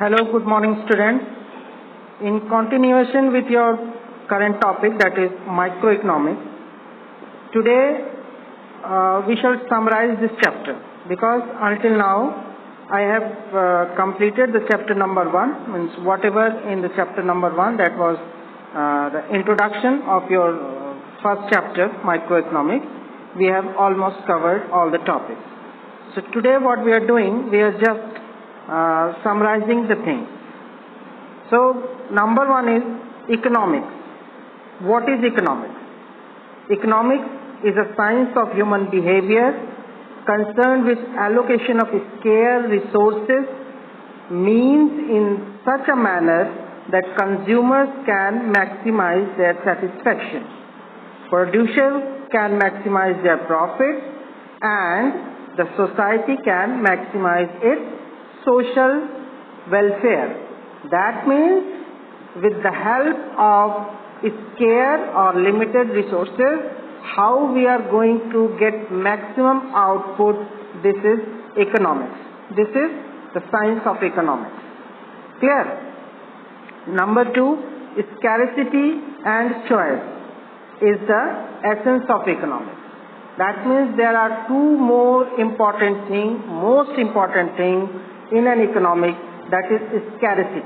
Hello, good morning students. In continuation with your current topic, that is microeconomics, today we shall summarize this chapter because until now I have completed the chapter number 1, means whatever in the chapter number 1, that was the introduction of your first chapter, microeconomics. We have almost covered all the topics. So today what we are doing, we are just summarizing the things. So number 1 is economics. What is economics? Economics is a science of human behavior concerned with allocation of scarce resources, means in such a manner that consumers can maximize their satisfaction, producers can maximize their profit, and the society can maximize its social welfare. That means with the help of scarce or limited resources, how we are going to get maximum output, this is economics. This is the science of economics. Clear? Number 2, scarcity and choice is the essence of economics. That means there are two more important things, most important things in an economic, that is scarcity.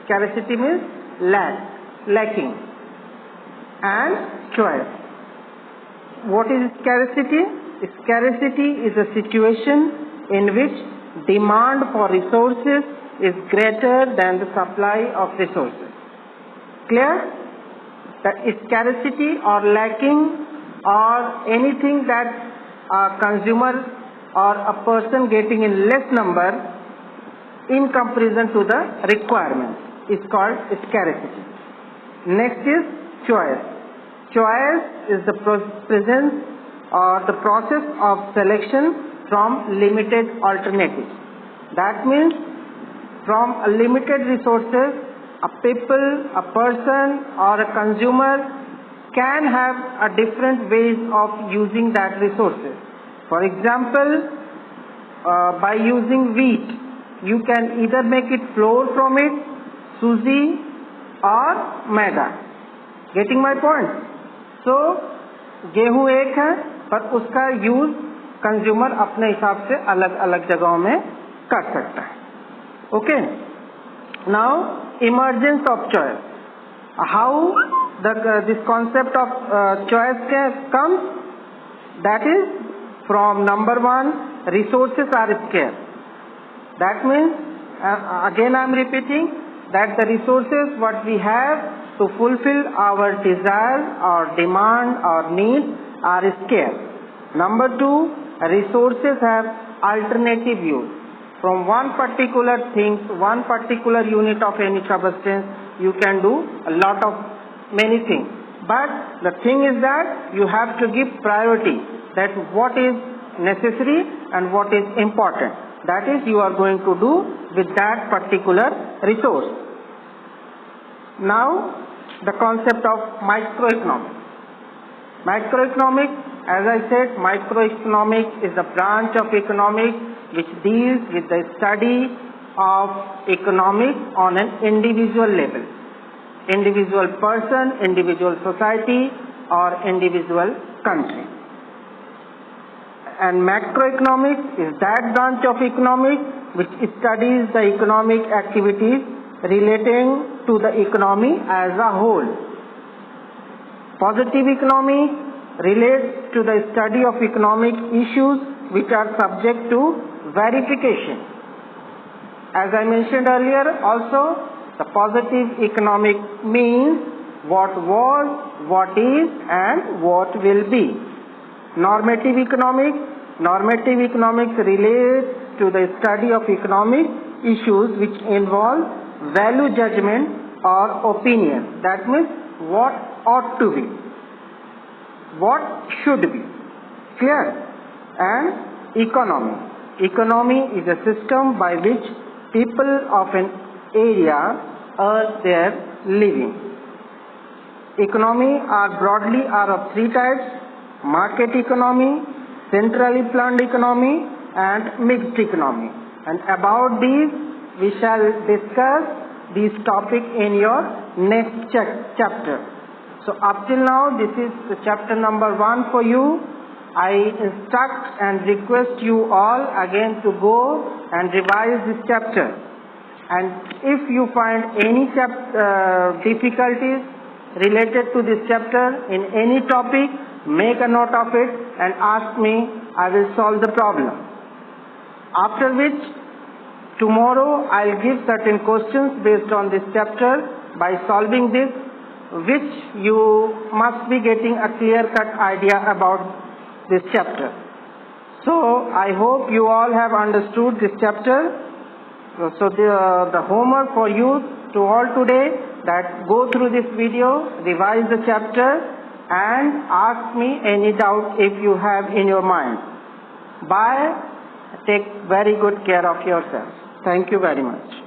Scarcity means lacking, and choice. What is scarcity? Scarcity is a situation in which demand for resources is greater than the supply of resources. Clear? The scarcity or lacking or anything that a consumer or a person getting in less number in comparison to the requirement is called scarcity. Next is choice. Choice is the presence or the process of selection from limited alternatives. That means from a limited resources, a people, a person or a consumer can have a different ways of using that resources. For example, by using wheat, you can either make it flour from it, suji or maida. Getting my point? So गेहूं एक है, पर उसका use consumer अपने हिसाब से अलग अलग जगहों में कर सकता है. Okay. Now emergence of choice. How this concept of choice comes? That is from number 1, resources are scarce. That means again I am repeating that the resources what we have to fulfill our desire or demand or need are scarce. Number 2, resources have alternative use. From one particular thing, one particular unit of any substance, you can do a lot of many things. But the thing is that you have to give priority, that what is necessary and what is important. That is you are going to do with that particular resource. Now the concept of microeconomics. Microeconomics, as I said, microeconomics is a branch of economics which deals with the study of economics on an individual level. Individual person, individual society or individual country. And macroeconomics is that branch of economics which studies the economic activities relating to the economy as a whole. Positive economy relates to the study of economic issues which are subject to verification. As I mentioned earlier also, the positive economic means what was, what is and what will be. Normative economics relates to the study of economic issues which involve value judgment or opinion. That means what ought to be, what should be. Clear? And economy is a system by which people of an area earn their living. Economy broadly are of 3 types: market economy, centrally planned economy and mixed economy. And about these we shall discuss this topic in your next chapter. So up till now, this is the chapter number 1 for you. I instruct and request you all again to go and revise this chapter. And if you find any difficulties related to this chapter in any topic, make a note of it and ask me. I will solve the problem. After which, tomorrow I'll give certain questions based on this chapter. By solving this, which you must be getting a clear-cut idea about this chapter. So I hope you all have understood this chapter. So the homework for you to all today, that go through this video, revise the chapter, and ask me any doubt if you have in your mind. Bye. Take very good care of yourself. Thank you very much.